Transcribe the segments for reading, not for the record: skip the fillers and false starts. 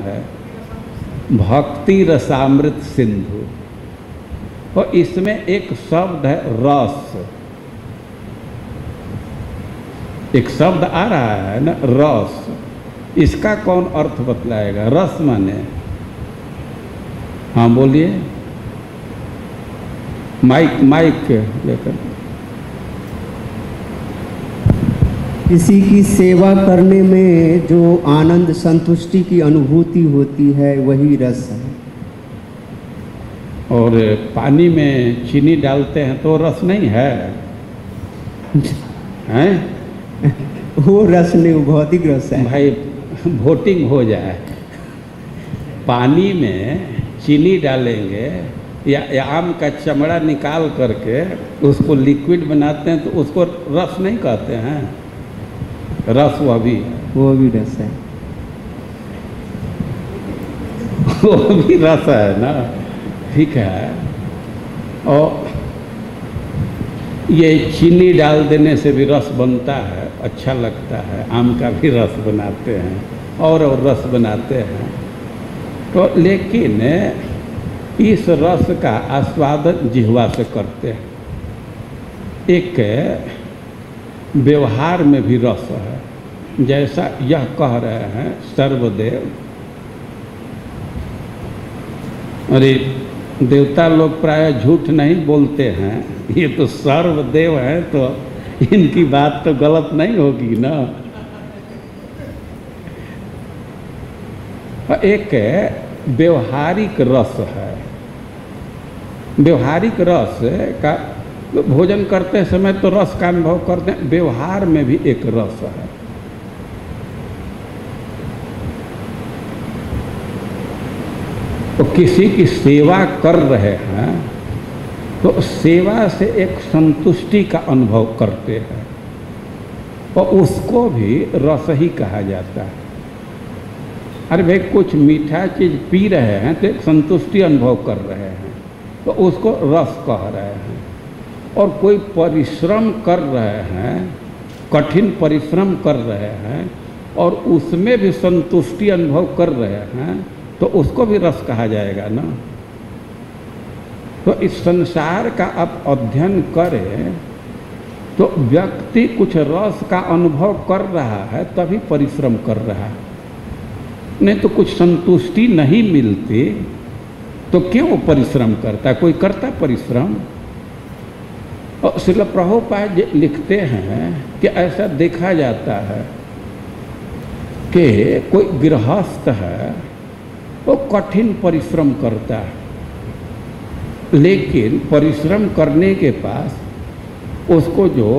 है भक्ति रसामृत सिंधु, और इसमें एक शब्द है रस। एक शब्द आ रहा है ना रस, इसका कौन अर्थ बतलाएगा? रस माने, हाँ बोलिए, माइक लेकर। किसी की सेवा करने में जो आनंद संतुष्टि की अनुभूति होती है वही रस है। और पानी में चीनी डालते हैं तो रस नहीं है, हैं? वो रस नहीं, वो भौतिक रस है। भाई वोटिंग हो जाए, पानी में चीनी डालेंगे या आम का चमड़ा निकाल करके उसको लिक्विड बनाते हैं तो उसको रस नहीं कहते हैं। रस वो भी रस है। वो भी रस है ना, ठीक है। और ये चीनी डाल देने से भी रस बनता है, अच्छा लगता है। आम का भी रस बनाते हैं और रस बनाते हैं। तो लेकिन इस रस का आस्वादन जिह्वा से करते हैं। एक व्यवहार में भी रस है, जैसा यह कह रहे हैं सर्वदेव। अरे देवता लोग प्राय झूठ नहीं बोलते हैं, ये तो सर्वदेव है तो इनकी बात तो गलत नहीं होगी ना। एक व्यवहारिक रस है। व्यवहारिक रस का भोजन करते समय तो रस का अनुभव करते हैं, व्यवहार में भी एक रस है। तो किसी की सेवा कर रहे हैं तो सेवा से एक संतुष्टि का अनुभव करते हैं, और उसको भी रस ही कहा जाता है। अरे भाई कुछ मीठा चीज़ पी रहे हैं तो एक संतुष्टि अनुभव कर रहे हैं, तो उसको रस कह रहे हैं। और कोई परिश्रम कर रहे हैं, कठिन परिश्रम कर रहे हैं और उसमें भी संतुष्टि अनुभव कर रहे हैं, तो उसको भी रस कहा जाएगा ना। तो इस संसार का आप अध्ययन करें तो व्यक्ति कुछ रस का अनुभव कर रहा है तभी परिश्रम कर रहा है, नहीं तो कुछ संतुष्टि नहीं मिलती तो क्यों परिश्रम करता है? कोई करता परिश्रम? और श्रील प्रभुपाद लिखते हैं कि ऐसा देखा जाता है कि कोई गृहस्थ है, वो कठिन परिश्रम करता है, लेकिन परिश्रम करने के पास उसको जो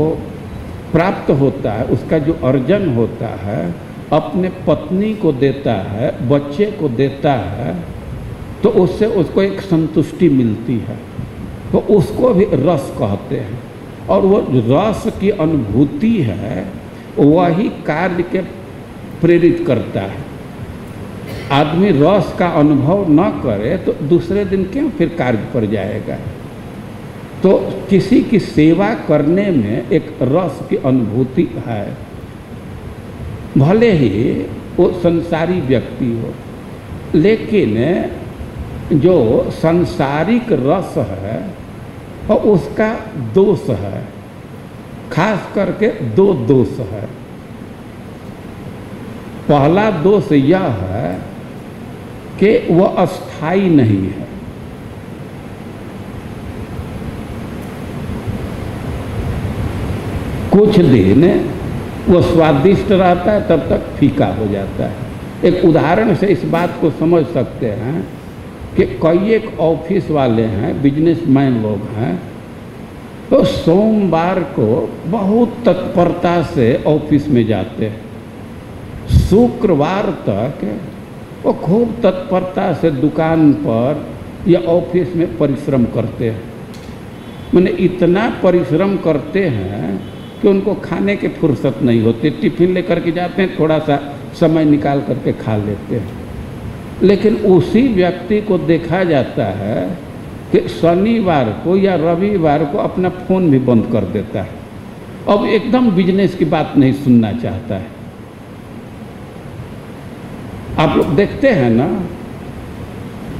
प्राप्त होता है, उसका जो अर्जन होता है, अपने पत्नी को देता है, बच्चे को देता है, तो उससे उसको एक संतुष्टि मिलती है, तो उसको भी रस कहते हैं। और वो रस की अनुभूति है वही कार्य के प्रेरित करता है। आदमी रस का अनुभव न करे तो दूसरे दिन क्यों फिर कार्य पर जाएगा? तो किसी की सेवा करने में एक रस की अनुभूति है, भले ही वो संसारी व्यक्ति हो, लेकिन जो सांसारिक रस है और उसका दोष है, खास करके दो दोष है। पहला दोष यह है कि वह अस्थाई नहीं है। कुछ दिन वो स्वादिष्ट रहता है, तब तक फीका हो जाता है। एक उदाहरण से इस बात को समझ सकते हैं कि कई एक ऑफिस वाले हैं, बिजनेसमैन लोग हैं, तो सोमवार को बहुत तत्परता से ऑफिस में जाते हैं, शुक्रवार तक वो खूब तत्परता से दुकान पर या ऑफिस में परिश्रम करते हैं। मैंने इतना परिश्रम करते हैं कि उनको खाने की फुर्सत नहीं होती। टिफिन लेकर के जाते हैं, थोड़ा सा समय निकाल करके खा लेते हैं। लेकिन उसी व्यक्ति को देखा जाता है कि शनिवार को या रविवार को अपना फ़ोन भी बंद कर देता है, अब एकदम बिजनेस की बात नहीं सुनना चाहता है। आप लोग देखते हैं ना,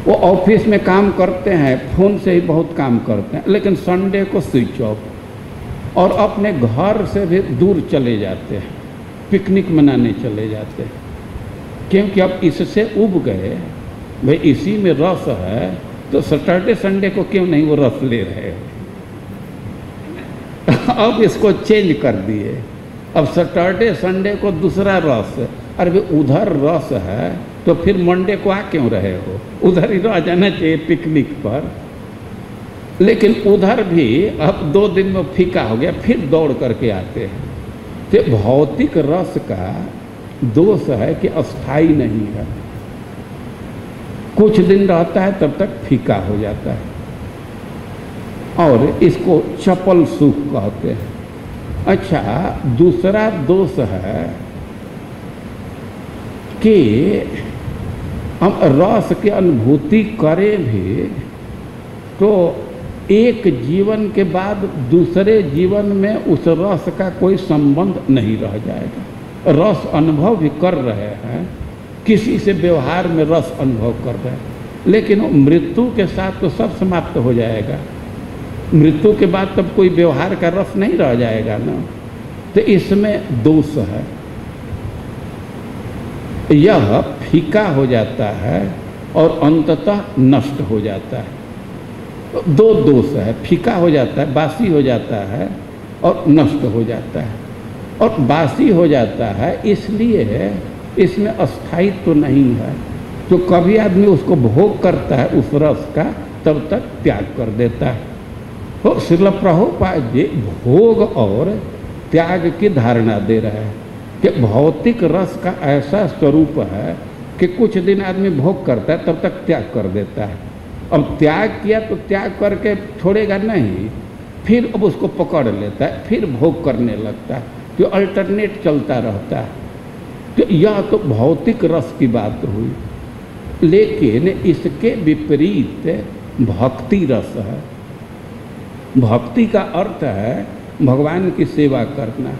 वो ऑफिस में काम करते हैं, फ़ोन से ही बहुत काम करते हैं, लेकिन संडे को स्विच ऑफ, और अपने घर से भी दूर चले जाते हैं, पिकनिक मनाने चले जाते हैं, क्योंकि अब इससे उब गए भाई इसी में रस है, तो सैटरडे संडे को क्यों नहीं वो रस ले रहे हो। अब इसको चेंज कर दिए, अब सैटरडे संडे को दूसरा रस, अरे भाई उधर रस है तो फिर मंडे को आ क्यों रहे हो, उधर ही रह जाना चाहिए पिकनिक पर। लेकिन उधर भी अब 2 दिन में फीका हो गया, फिर दौड़ करके आते हैं। तो भौतिक रस का दोष है कि अस्थाई नहीं है, कुछ दिन रहता है तब तक फीका हो जाता है, और इसको चपल सुख कहते हैं। अच्छा, दूसरा दोष है कि हम रस की अनुभूति करें भी तो एक जीवन के बाद दूसरे जीवन में उस रस का कोई संबंध नहीं रह जाएगा। रस अनुभव भी कर रहे हैं, किसी से व्यवहार में रस अनुभव कर रहे हैं, लेकिन मृत्यु के साथ तो सब समाप्त हो जाएगा। मृत्यु के बाद तब कोई व्यवहार का रस नहीं रह जाएगा ना, तो इसमें दोष है, यह फीका हो जाता है और अंततः नष्ट हो जाता है। तो 2 दोष है, फीका हो जाता है, बासी हो जाता है और नष्ट हो जाता है। और बासी हो जाता है इसलिए इसमें अस्थायित्व तो नहीं है, तो कभी आदमी उसको भोग करता है उस रस का, तब तक त्याग कर देता है। तो श्रील प्रभुपाद जी भोग और त्याग की धारणा दे रहे हैं कि भौतिक रस का ऐसा स्वरूप है कि कुछ दिन आदमी भोग करता है तब तक त्याग कर देता है। अब त्याग किया तो त्याग करके छोड़ेगा नहीं, फिर अब उसको पकड़ लेता है, फिर भोग करने लगता है, तो अल्टरनेट चलता रहता है। तो यह तो भौतिक रस की बात हुई, लेकिन इसके विपरीत भक्ति रस है। भक्ति का अर्थ है भगवान की सेवा करना,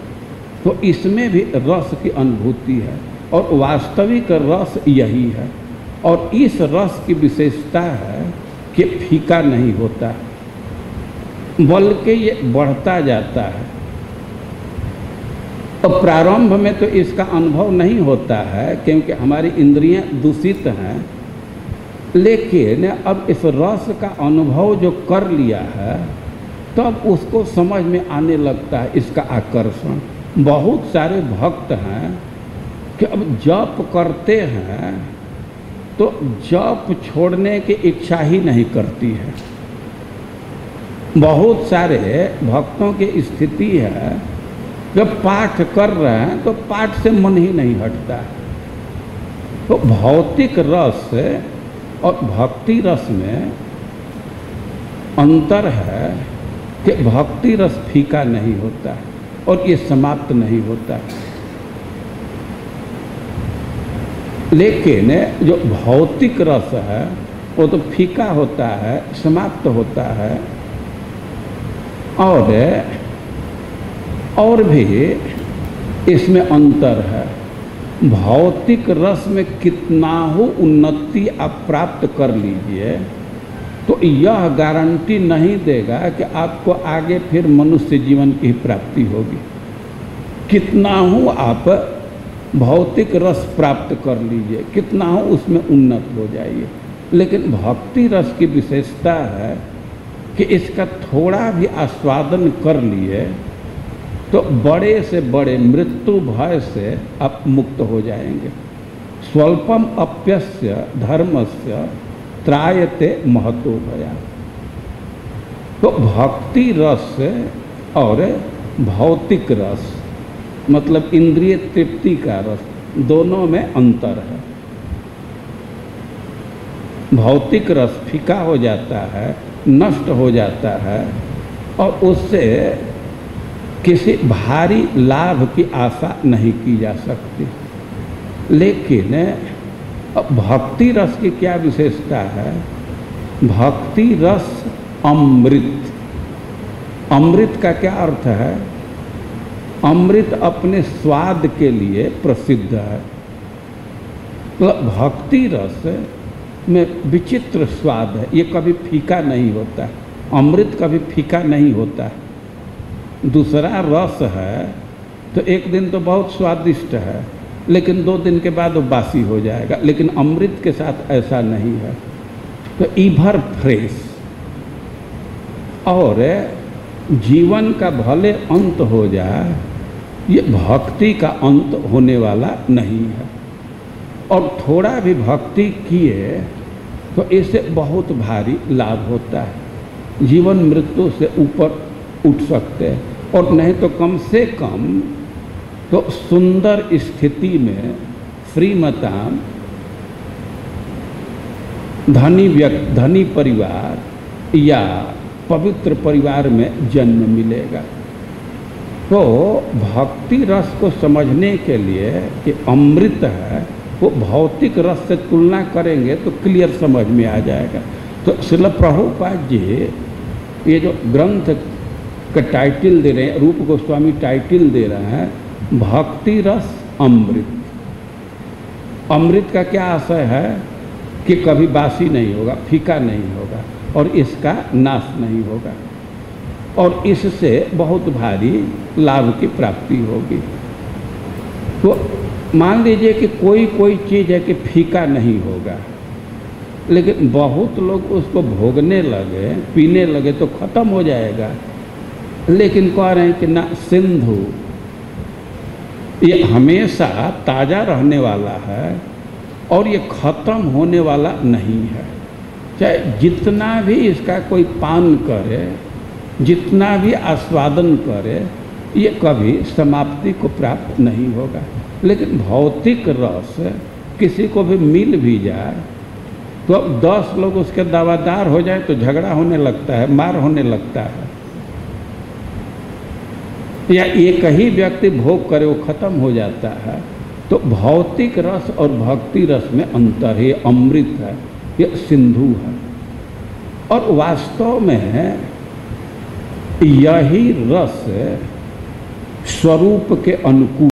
तो इसमें भी रस की अनुभूति है, और वास्तविक रस यही है। और इस रस की विशेषता है कि फीका नहीं होता, बल्कि ये बढ़ता जाता है। तो प्रारंभ में तो इसका अनुभव नहीं होता है क्योंकि हमारी इंद्रियां दूषित हैं, लेकिन अब इस रस का अनुभव जो कर लिया है तब उसको समझ में आने लगता है इसका आकर्षण। बहुत सारे भक्त हैं कि अब जप करते हैं तो जप छोड़ने की इच्छा ही नहीं करती है। बहुत सारे भक्तों की स्थिति है जब पाठ कर रहे हैं तो पाठ से मन ही नहीं हटता। तो भौतिक रस और भक्ति रस में अंतर है कि भक्ति रस फीका नहीं होता और ये समाप्त नहीं होता, लेकिन जो भौतिक रस है वो तो फीका होता है, समाप्त होता है। और भी इसमें अंतर है। भौतिक रस में कितना हो उन्नति आप प्राप्त कर लीजिए तो यह गारंटी नहीं देगा कि आपको आगे फिर मनुष्य जीवन की प्राप्ति होगी। कितना हो आप भौतिक रस प्राप्त कर लीजिए, कितना हो उसमें उन्नत हो जाइए, लेकिन भक्ति रस की विशेषता है कि इसका थोड़ा भी आस्वादन कर लिए तो बड़े से बड़े मृत्यु भय से आप मुक्त हो जाएंगे। स्वल्पम अप्यस्य धर्मस्य त्रायते महतो भया। तो भक्ति रस और भौतिक रस मतलब इंद्रिय तृप्ति का रस, दोनों में अंतर है। भौतिक रस फीका हो जाता है, नष्ट हो जाता है और उससे किसी भारी लाभ की आशा नहीं की जा सकती। लेकिन भक्ति रस की क्या विशेषता है? भक्ति रस अमृत। अमृत का क्या अर्थ है? अमृत अपने स्वाद के लिए प्रसिद्ध है। तो भक्ति रस में विचित्र स्वाद है, ये कभी फीका नहीं होता, अमृत कभी फीका नहीं होता। दूसरा रस है तो एक दिन तो बहुत स्वादिष्ट है, लेकिन 2 दिन के बाद वो बासी हो जाएगा, लेकिन अमृत के साथ ऐसा नहीं है। तो ईवर फ्रेश, और जीवन का भले अंत हो जाए, ये भक्ति का अंत होने वाला नहीं है। और थोड़ा भी भक्ति किए तो इससे बहुत भारी लाभ होता है, जीवन मृत्यु से ऊपर उठ सकते हैं, और नहीं तो कम से कम तो सुंदर स्थिति में श्रीमतान धनी परिवार या पवित्र परिवार में जन्म मिलेगा। तो भक्ति रस को समझने के लिए कि अमृत है, वो भौतिक रस से तुलना करेंगे तो क्लियर समझ में आ जाएगा। तो श्रील प्रभुपाद जी ये जो ग्रंथ का टाइटल दे रहे हैं, रूप गोस्वामी टाइटल दे रहे हैं, भक्ति रस अमृत। अमृत का क्या आशय है कि कभी बासी नहीं होगा, फीका नहीं होगा, और इसका नाश नहीं होगा, और इससे बहुत भारी लाभ की प्राप्ति होगी। तो मान लीजिए कि कोई चीज़ है कि फीका नहीं होगा, लेकिन बहुत लोग उसको भोगने लगे, पीने लगे तो खत्म हो जाएगा। लेकिन कह रहे हैं कि ना, सिंधु ये हमेशा ताज़ा रहने वाला है और ये खत्म होने वाला नहीं है। चाहे जितना भी इसका कोई पान करे, जितना भी आस्वादन करे, ये कभी समाप्ति को प्राप्त नहीं होगा। लेकिन भौतिक रस किसी को भी मिल भी जाए तो अब 10 लोग उसके दावादार हो जाए तो झगड़ा होने लगता है, मार होने लगता है, या एक ही व्यक्ति भोग करे वो खत्म हो जाता है। तो भौतिक रस और भक्ति रस में अंतर है, अमृत है, ये सिंधु है। और वास्तव में यही रस स्वरूप के अनुकूल